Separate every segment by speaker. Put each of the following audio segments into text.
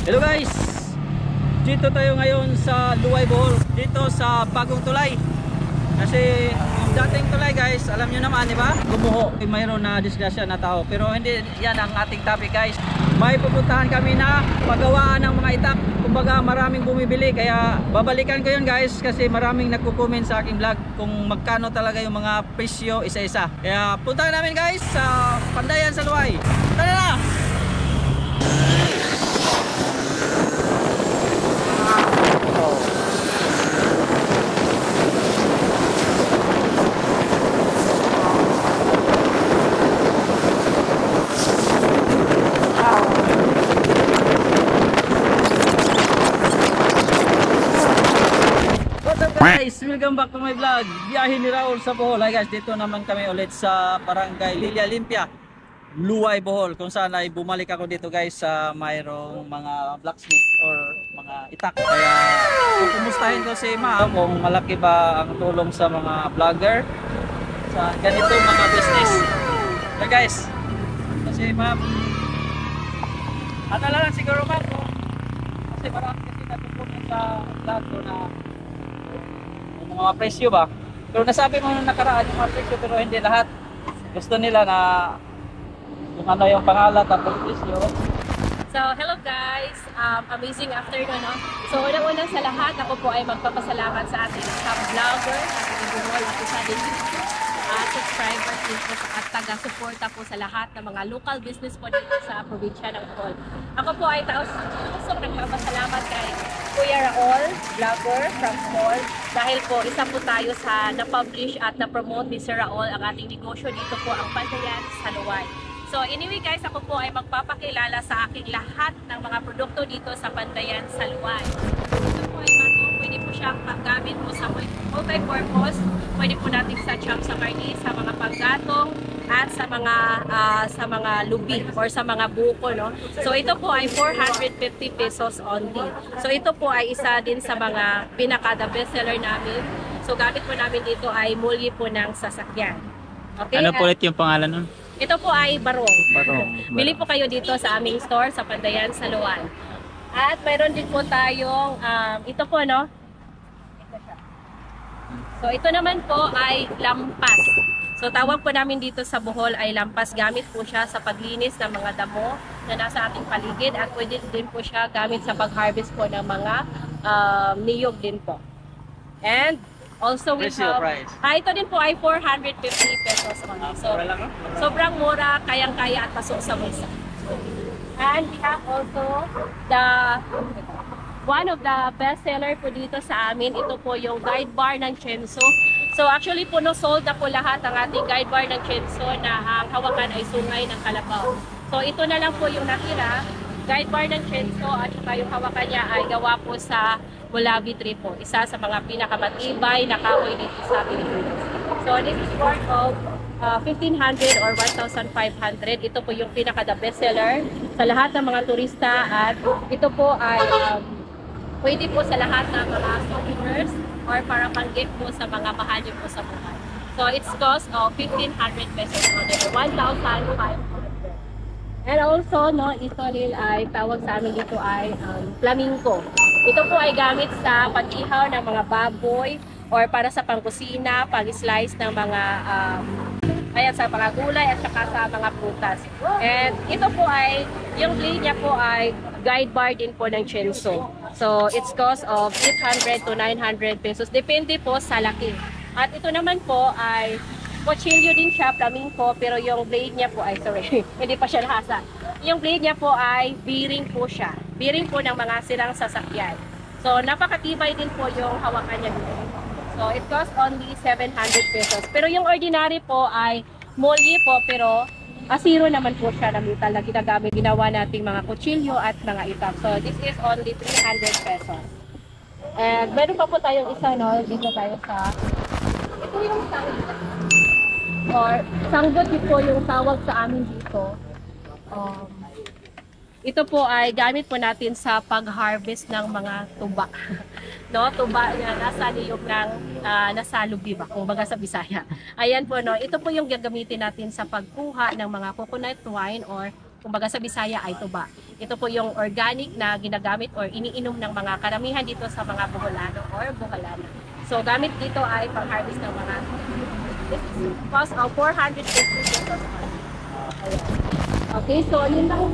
Speaker 1: Hello guys! Dito tayo ngayon sa Luway, Bohol. Dito sa bagong tulay. Kasi yung dating tulay guys, alam nyo naman, di ba? Gumuho. Mayroon na disgrasya na tao. Pero hindi yan ang ating topic guys. May pupuntahan kami na pagawaan ng mga itak. Kumbaga maraming bumibili. Kaya babalikan ko yun guys. Kasi maraming nagko-comment sa aking vlog kung magkano talaga yung mga presyo isa-isa. Kaya puntahan namin guys sa Pandayan sa Luway. Tara na! Guys, welcome back to my vlog. Biyahe ni Raul sa Bohol. Hi guys, dito naman kami ulit sa Barangay Lilia Limpia, Luway, Bohol. Kung saan ay bumalik ako dito guys sa mayroong mga blacksmith or mga itak. Kaya kumustahin ko si ma'am kung malaki ba ang tulong sa mga vlogger sa ganito mga business. So guys, kasi ma'am, ano lang siguro ma'am, kasi marami kasi natutunan sa vlog ko na mga presyo ba? Pero nasabi mo nung nakaraan yung mga presyo pero hindi lahat. Gusto nila na yung ano yung pangalan tapos presyo.
Speaker 2: So, hello guys! Amazing afternoon, no? So, unang-unang sa lahat, ako po ay magpapasalamat sa ating top vlogger, ating Bohol, at isa din subscribers din po at taga-suporta po sa lahat ng mga local business po dito sa probinsya ng Bohol. Ako po ay gusto nagpapasalamat kay Kuya Raul, vlogger from Bohol, dahil po isa po tayo sa na-publish at na-promote ni Sir Raul ang ating negosyo dito po ang Pandayan sa Luway. So anyway guys, ako po ay magpapakilala sa aking lahat ng mga produkto dito sa Pandayan sa Luway. Ito po ay pwede po siyang paggamit po sa multi-purpose. Pwede po natin sa chop sa karni, sa mga paggatong at sa mga lubi or sa mga buko, no? So ito po ay 450 pesos only. So ito po ay isa din sa mga pinaka-the best seller namin. So gamit po namin dito ay mulye po ng sasakyan. Okay?
Speaker 1: Ano po ulit yung pangalan nun?
Speaker 2: Ito po ay barong.
Speaker 1: Barong.
Speaker 2: Bili po kayo dito sa aming store sa Pandayan sa Luway. At mayroon din po tayong ito po, no? Ito siya. So ito naman po ay lampas. So tawag po namin dito sa Bohol ay lampas. Gamit po siya sa paglinis ng mga damo na nasa ating paligid at pwede din po siya gamit sa pag-harvest po ng mga niyog din po. And also we have, ito din po ay 450 pesos only. So sobrang mura, kayang-kaya at pasok sa bulsa. And we have also one of the best seller po dito sa amin. Ito po yung guide bar ng Chenso. So actually po sold na po lahat ang ating guide bar ng Chenso na ang hawakan ay sungay ng kalabaw. So ito na lang po yung nakira. Guide bar ng Chenso at saka yung hawakan niya ay gawa po sa Mulabi tree po. Isa sa mga pinakamatibay na kahoy dito sa Pilipinas. So this is worth of 1,500 or 1,500. Ito po yung pinaka-the best seller sa lahat ng mga turista at ito po ay pwede po sa lahat ng mga souvenirs or para pang-gift po sa mga mahal niyo po sa buhay. So it's cost of 1,500 pesos or 1,500. And also, no, ito rin ay tawag sa amin dito ay flamingo. Ito po ay gamit sa pag-ihaw ng mga baboy or para sa pangkusina, pag-slice ng mga ayan, sa mga gulay at saka sa mga prutas. And ito po ay, yung blade niya po ay guide bar din po ng Chenso. So it's cost of 800 to 900 pesos. Depende po sa laki. At ito naman po ay kutsilyo din siya, flamingo, pero yung blade niya po ay, sorry, hindi pa siya nahasa. Yung blade niya po ay bearing po siya. Bearing po ng mga silang sasakyan. So, napakatibay din po yung hawakan niya dito. So, it costs only 700 pesos. Pero yung ordinary po ay molye po, pero asiro naman po siya na metal na ginagamit. Ginawa nating mga kutsilyo at mga itak. So, this is only 300 pesos. And meron pa po tayong isa, no? Dito tayo sa... Ito yung sanggot. Or sanggot po yung tawag sa amin dito. Ito po ay gamit po natin sa pag-harvest ng mga tuba. No, tuba na nasa niyog ng nasa lubi ba, kung baga sa Bisaya. Ayan po, no. Ito po yung gagamitin natin sa pagkuha ng mga coconut wine or kumbaga sa Bisaya ay tuba. Ito po yung organic na ginagamit or iniinom ng mga karamihan dito sa mga Boholano or Boholana. So gamit dito ay pang-harvest ng mga cost of 450 pesos. Ayan. Okay, so yun lang.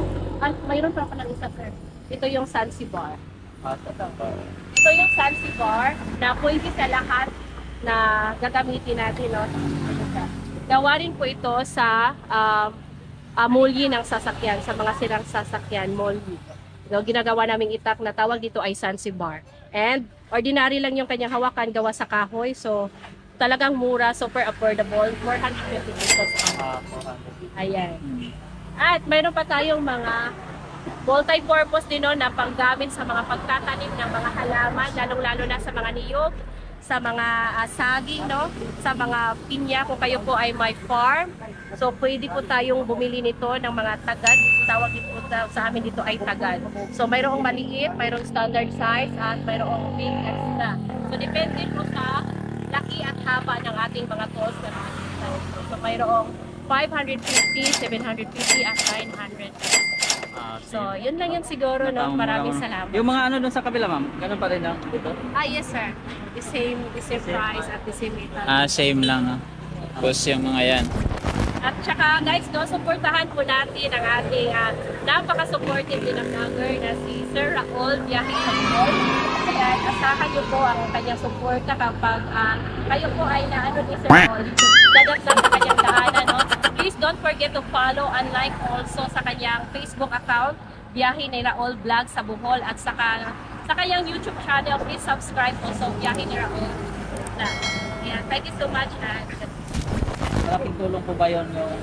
Speaker 2: Mayroon pa ng isa, sir. Ito yung Zanzibar. Ito yung Zanzibar na pwede sa lahat na gagamitin natin. No? Gawa rin po ito sa mulyi ng sasakyan, sa mga sirang sasakyan, mulyi. So, ginagawa naming itak na tawag dito ay Zanzibar. And ordinary lang yung kanyang hawakan, gawa sa kahoy. So, talagang mura, super affordable, 450 pesos. Ayan. At mayroon pa tayong mga multi-purpose din no, na panggamit sa mga pagtatanim ng mga halaman, lalong-lalo na sa mga niyog, sa mga saging, no? Sa mga pinya, kung kayo po ay may farm. So, pwede po tayong bumili nito ng mga tagad. Tawag dito sa amin dito ay tagad. So, mayroong maliit, mayroong standard size, at mayroong big extra. So, depende po sa laki at haba ng ating mga tools na mga dito. So, mayroong 550, 750, at 900. So, yun lang yun siguro, no? Maraming salamat.
Speaker 1: Yung mga ano doon sa kabila, ma'am, ganun pa rin lang dito?
Speaker 2: Yes, sir. The same price at the same metal.
Speaker 3: Same lang. Tapos yung mga yan.
Speaker 2: At saka, guys, no, supportahan po natin ang ating napaka-supportive din ng vlogger na si Sir Raul Biyahe sa Bohol. Kaya asahan niyo po ang kanyang suporta kapag kayo po ay naano ni Sir Raul. Dadagdag sa kanyang daanan, no? Please don't forget to follow and like also sa kanyang Facebook account, Biyahe ni Raul Vlog sa Bohol, at sa kanyang YouTube channel. Please subscribe also, Biyahe ni Raul. Yeah, thank you so much.
Speaker 1: Malaking tulong po ba yun yung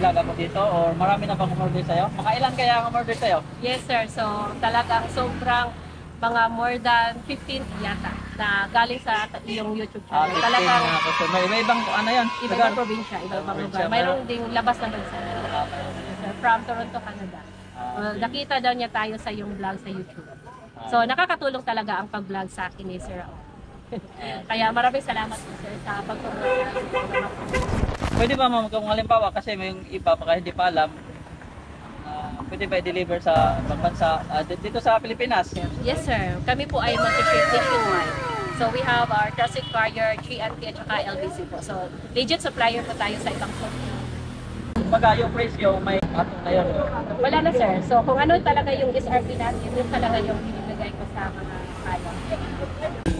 Speaker 1: vlog ako dito? Or marami na bang umorder sa'yo? Mga ilan kaya ang umorder sa'yo?
Speaker 2: Yes, sir. So, talagang sobrang mga more than 15 yata na galing sa iyong YouTube channel. Talagang
Speaker 1: may ibang ano yan?
Speaker 2: ibang probinsya, ibang lugar. Mayroon ding labas na bansa. From Toronto, Canada. Nakita daw niya tayo sa iyong vlog sa YouTube. So, nakakatulong talaga ang pag-vlog sa akin ni Sir Raul. Kaya maraming salamat po, sir, sa pag-promote.
Speaker 1: Pwede ba ma'am, kung halimbawa kasi may iba baka hindi pa alam, pwede ba i-deliver sa ibang bansa dito sa Pilipinas?
Speaker 2: Yes, sir. Kami po ay mag-ship nationwide. So we have our trusted carrier, GNT at saka LBC po. So legit supplier po tayo sa ibang country.
Speaker 1: Baga yung presyo may atong na yun.
Speaker 2: Wala na, sir. So kung ano talaga yung SRP natin, yun talaga yung binibigay ko sa mga kaya.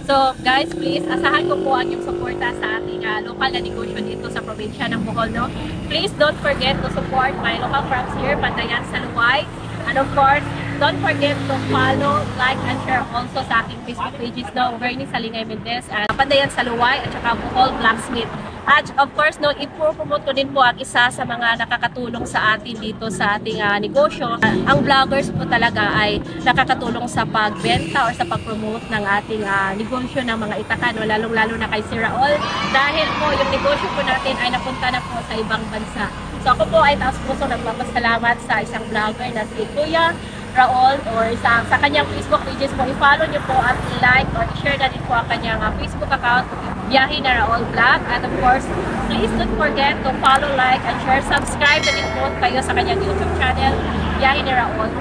Speaker 2: So guys, please, asahan ko po ang inyong suporta sa ating local na negosyo dito sa probinsya ng Bohol, no? Please don't forget to support my local farms here, Pandayan sa Luway. And of course, don't forget to follow, like, and share also sa aking Facebook pages, no? Bernie Salingay Mendez, Pandayan sa Luway, at saka Bohol Blacksmith. At of course, no, ipo-promote ko din po ang isa sa mga nakakatulong sa atin dito sa ating negosyo. Ang vloggers po talaga ay nakakatulong sa pagbenta or sa pag-promote ng ating negosyo ng mga itakan, no, lalong-lalo na kay Sir Raul. Dahil po yung negosyo po natin ay napunta na po sa ibang bansa. So ako po ay taos puso nagpapasalamat sa isang vlogger na si Kuya Raul, or sa kanyang Facebook pages po. I-follow niyo po at i-like or i-share na din po ang kanyang Facebook account, Biyahe ni Raul Vlog. And of course, please don't forget to follow, like, and share. Subscribe na din po kayo sa kanyang YouTube channel, Biyahe ni Raul.